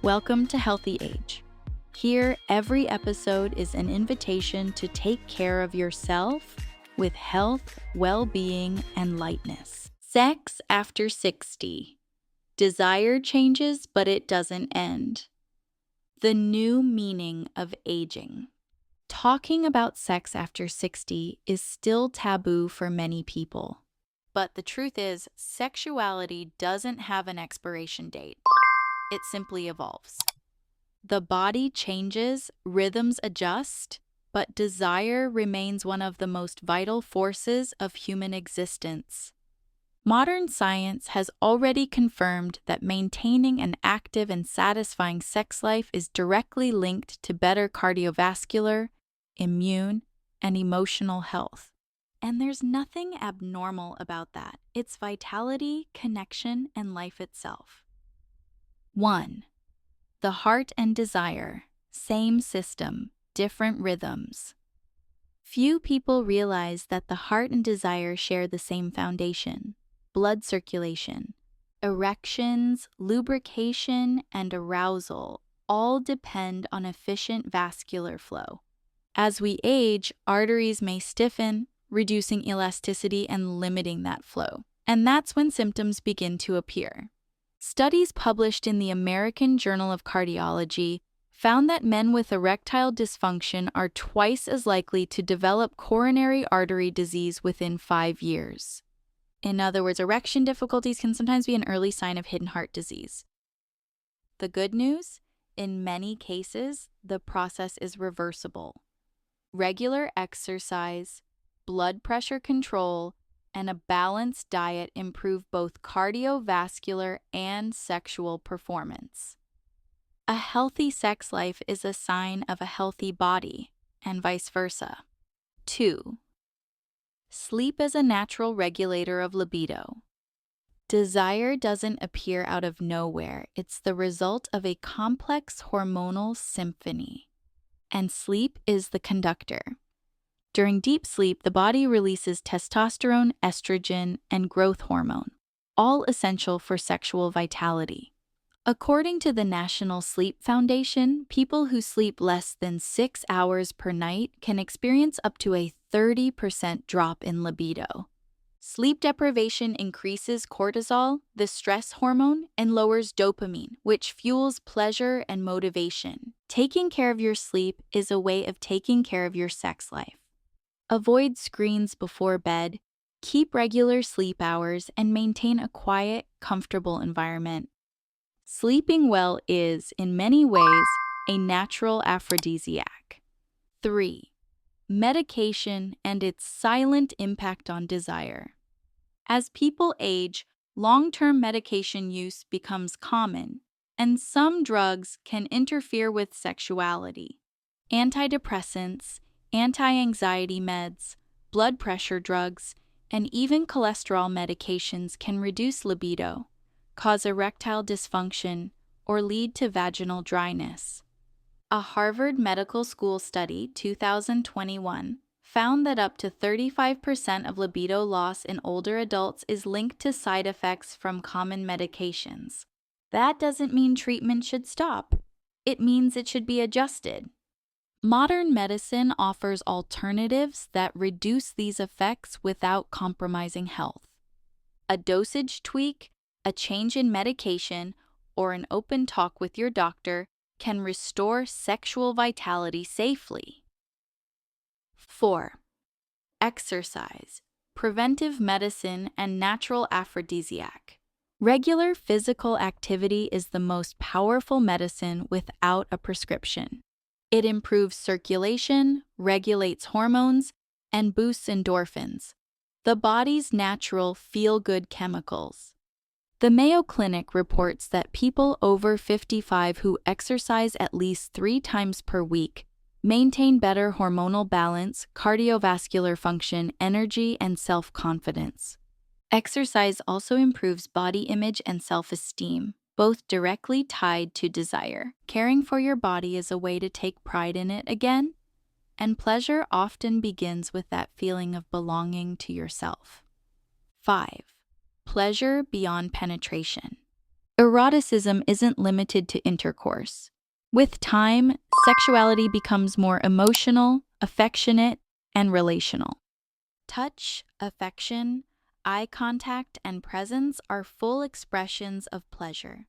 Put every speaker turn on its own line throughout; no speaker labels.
Welcome to Healthy Age. Here, every episode is an invitation to take care of yourself with health, well-being, and lightness. Sex after 60. Desire changes, but it doesn't end. The new meaning of aging. Talking about sex after 60 is still taboo for many people. But the truth is, sexuality doesn't have an expiration date. It simply evolves. The body changes, rhythms adjust, but desire remains one of the most vital forces of human existence. Modern science has already confirmed that maintaining an active and satisfying sex life is directly linked to better cardiovascular, immune, and emotional health. And there's nothing abnormal about that. It's vitality, connection, and life itself. 1. The heart and desire. Same system, different rhythms. Few people realize that the heart and desire share the same foundation: blood circulation. Erections, lubrication, and arousal all depend on efficient vascular flow. As we age, arteries may stiffen, reducing elasticity and limiting that flow. And that's when symptoms begin to appear. Studies published in the American Journal of Cardiology found that men with erectile dysfunction are twice as likely to develop coronary artery disease within 5 years. In other words, erection difficulties can sometimes be an early sign of hidden heart disease. The good news? In many cases, the process is reversible. Regular exercise, blood pressure control, and a balanced diet improve both cardiovascular and sexual performance. A healthy sex life is a sign of a healthy body, and vice versa. 2. Sleep as a natural regulator of libido. Desire doesn't appear out of nowhere. It's the result of a complex hormonal symphony. And sleep is the conductor. During deep sleep, the body releases testosterone, estrogen, and growth hormone, all essential for sexual vitality. According to the National Sleep Foundation, people who sleep less than 6 hours per night can experience up to a 30% drop in libido. Sleep deprivation increases cortisol, the stress hormone, and lowers dopamine, which fuels pleasure and motivation. Taking care of your sleep is a way of taking care of your sex life. Avoid screens before bed, keep regular sleep hours, and maintain a quiet, comfortable environment. Sleeping well is, in many ways, a natural aphrodisiac. 3. Medication and its silent impact on desire. As people age, long-term medication use becomes common, and some drugs can interfere with sexuality. Antidepressants, anti-anxiety meds, blood pressure drugs, and even cholesterol medications can reduce libido, cause erectile dysfunction, or lead to vaginal dryness. A Harvard Medical School study, 2021, found that up to 35% of libido loss in older adults is linked to side effects from common medications. That doesn't mean treatment should stop. It means it should be adjusted. Modern medicine offers alternatives that reduce these effects without compromising health. A dosage tweak, a change in medication, or an open talk with your doctor can restore sexual vitality safely. 4. Exercise, preventive medicine, and natural aphrodisiac. Regular physical activity is the most powerful medicine without a prescription. It improves circulation, regulates hormones, and boosts endorphins, the body's natural feel-good chemicals. The Mayo Clinic reports that people over 55 who exercise at least 3 times per week maintain better hormonal balance, cardiovascular function, energy, and self-confidence. Exercise also improves body image and self-esteem, both directly tied to desire. Caring for your body is a way to take pride in it again, and pleasure often begins with that feeling of belonging to yourself. 5. Pleasure beyond penetration. Eroticism isn't limited to intercourse. With time, sexuality becomes more emotional, affectionate, and relational. Touch, affection, eye contact, and presence are full expressions of pleasure.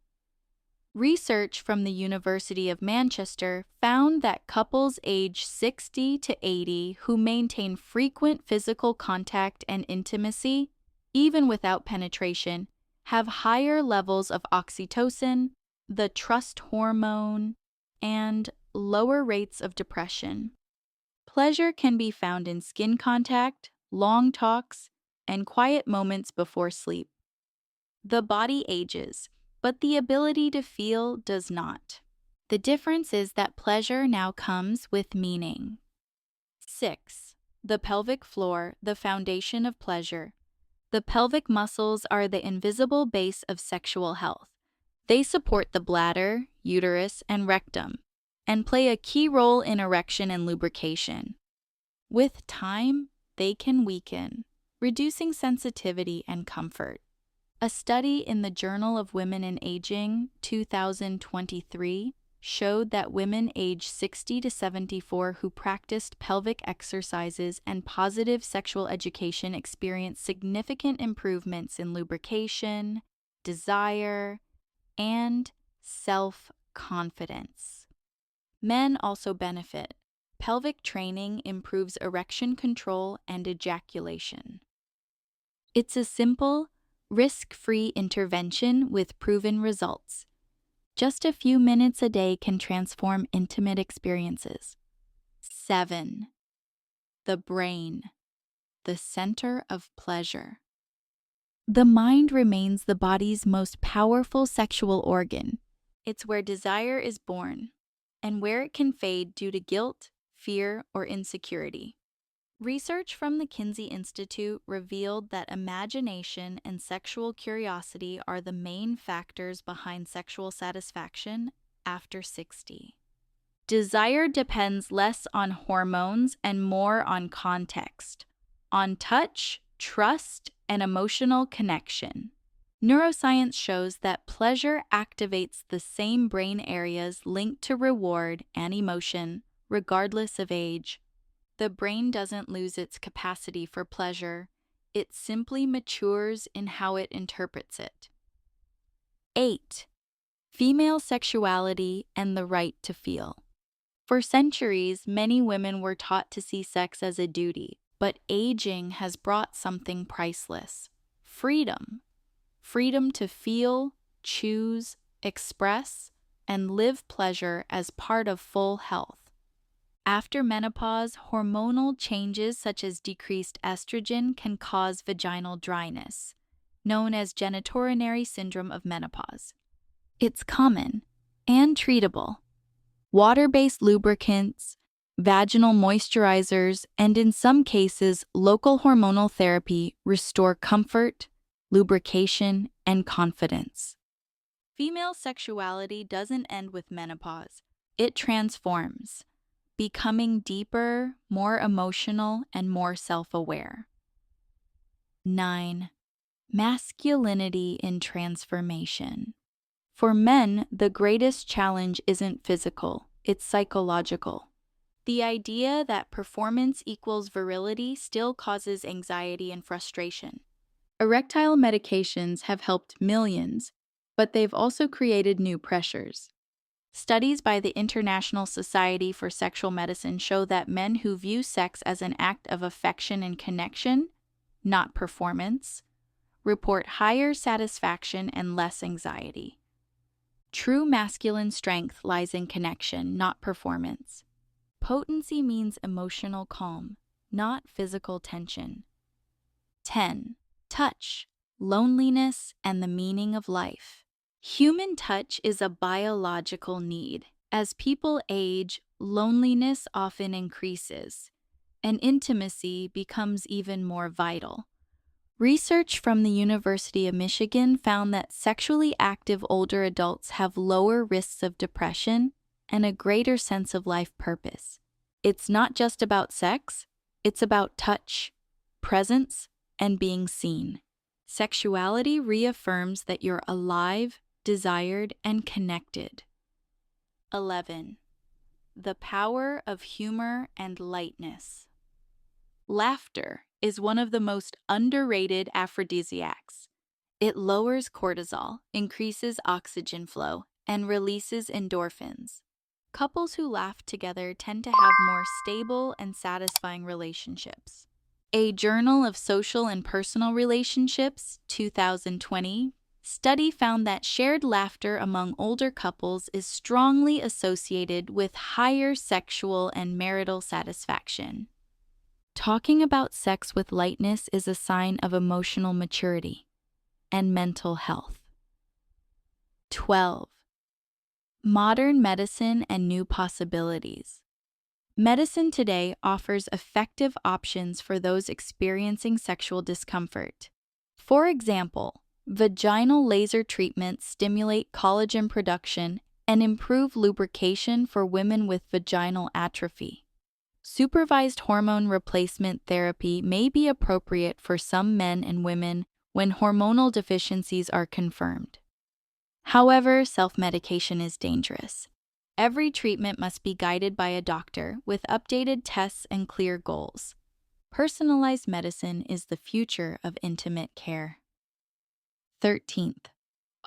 Research from the University of Manchester found that couples aged 60 to 80 who maintain frequent physical contact and intimacy, even without penetration, have higher levels of oxytocin, the trust hormone, and lower rates of depression. Pleasure can be found in skin contact, long talks, and quiet moments before sleep. The body ages, but the ability to feel does not. The difference is that pleasure now comes with meaning. 6. The pelvic floor, the foundation of pleasure. The pelvic muscles are the invisible base of sexual health. They support the bladder, uterus, and rectum, and play a key role in erection and lubrication. With time, they can weaken, reducing sensitivity and comfort. A study in the Journal of Women in Aging, 2023, showed that women aged 60 to 74 who practiced pelvic exercises and positive sexual education experienced significant improvements in lubrication, desire, and self-confidence. Men also benefit. Pelvic training improves erection control and ejaculation. It's a simple, risk-free intervention with proven results. Just a few minutes a day can transform intimate experiences. 7. The brain, the center of pleasure. The mind remains the body's most powerful sexual organ. It's where desire is born, and where it can fade due to guilt, fear, or insecurity. Research from the Kinsey Institute revealed that imagination and sexual curiosity are the main factors behind sexual satisfaction after 60. Desire depends less on hormones and more on context, on touch, trust, and emotional connection. Neuroscience shows that pleasure activates the same brain areas linked to reward and emotion, regardless of age. The brain doesn't lose its capacity for pleasure, it simply matures in how it interprets it. 8. Female sexuality and the right to feel. For centuries, many women were taught to see sex as a duty, but aging has brought something priceless: freedom. Freedom to feel, choose, express, and live pleasure as part of full health. After menopause, hormonal changes such as decreased estrogen can cause vaginal dryness, known as genitourinary syndrome of menopause. It's common and treatable. Water-based lubricants, vaginal moisturizers, and in some cases, local hormonal therapy restore comfort, lubrication, and confidence. Female sexuality doesn't end with menopause. It transforms, becoming deeper, more emotional, and more self-aware. 9. Masculinity in transformation. For men, the greatest challenge isn't physical, it's psychological. The idea that performance equals virility still causes anxiety and frustration. Erectile medications have helped millions, but they've also created new pressures. Studies by the International Society for Sexual Medicine show that men who view sex as an act of affection and connection, not performance, report higher satisfaction and less anxiety. True masculine strength lies in connection, not performance. Potency means emotional calm, not physical tension. 10. Touch, loneliness, and the meaning of life. Human touch is a biological need. As people age, loneliness often increases, and intimacy becomes even more vital. Research from the University of Michigan found that sexually active older adults have lower risks of depression and a greater sense of life purpose. It's not just about sex, it's about touch, presence, and being seen. Sexuality reaffirms that you're alive, desired, and connected. 11. The power of humor and lightness. Laughter is one of the most underrated aphrodisiacs. It lowers cortisol, increases oxygen flow, and releases endorphins. Couples who laugh together tend to have more stable and satisfying relationships. A Journal of Social and Personal Relationships, 2020, study found that shared laughter among older couples is strongly associated with higher sexual and marital satisfaction. Talking about sex with lightness is a sign of emotional maturity and mental health. 12. Modern medicine and new possibilities. Medicine today offers effective options for those experiencing sexual discomfort. For example, vaginal laser treatments stimulate collagen production and improve lubrication for women with vaginal atrophy. Supervised hormone replacement therapy may be appropriate for some men and women when hormonal deficiencies are confirmed. However, self-medication is dangerous. Every treatment must be guided by a doctor with updated tests and clear goals. Personalized medicine is the future of intimate care. 13th,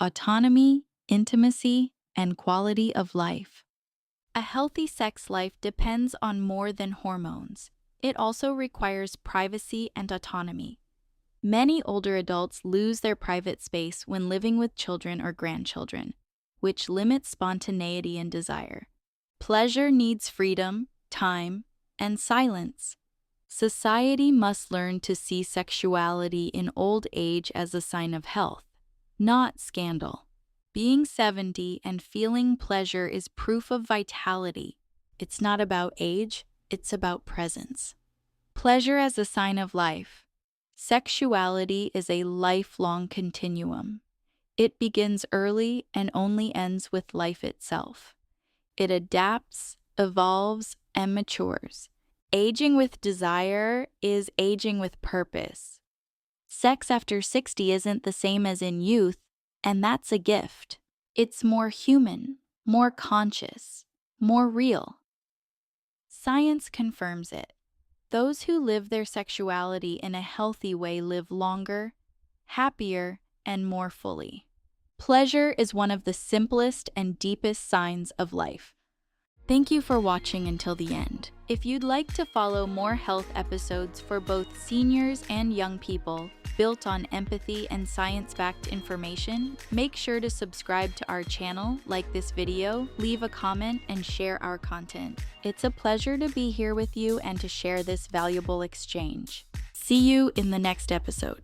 autonomy, intimacy, and quality of life. A healthy sex life depends on more than hormones. It also requires privacy and autonomy. Many older adults lose their private space when living with children or grandchildren, which limits spontaneity and desire. Pleasure needs freedom, time, and silence. Society must learn to see sexuality in old age as a sign of health, not scandal. Being 70 and feeling pleasure is proof of vitality. It's not about age, it's about presence. Pleasure as a sign of life. Sexuality is a lifelong continuum. It begins early and only ends with life itself. It adapts, evolves, and matures. Aging with desire is aging with purpose. Sex after 60 isn't the same as in youth, and that's a gift. It's more human, more conscious, more real. Science confirms it. Those who live their sexuality in a healthy way live longer, happier, and more fully. Pleasure is one of the simplest and deepest signs of life. Thank you for watching until the end. If you'd like to follow more health episodes for both seniors and young people, built on empathy and science-backed information, make sure to subscribe to our channel, like this video, leave a comment, and share our content. It's a pleasure to be here with you and to share this valuable exchange. See you in the next episode.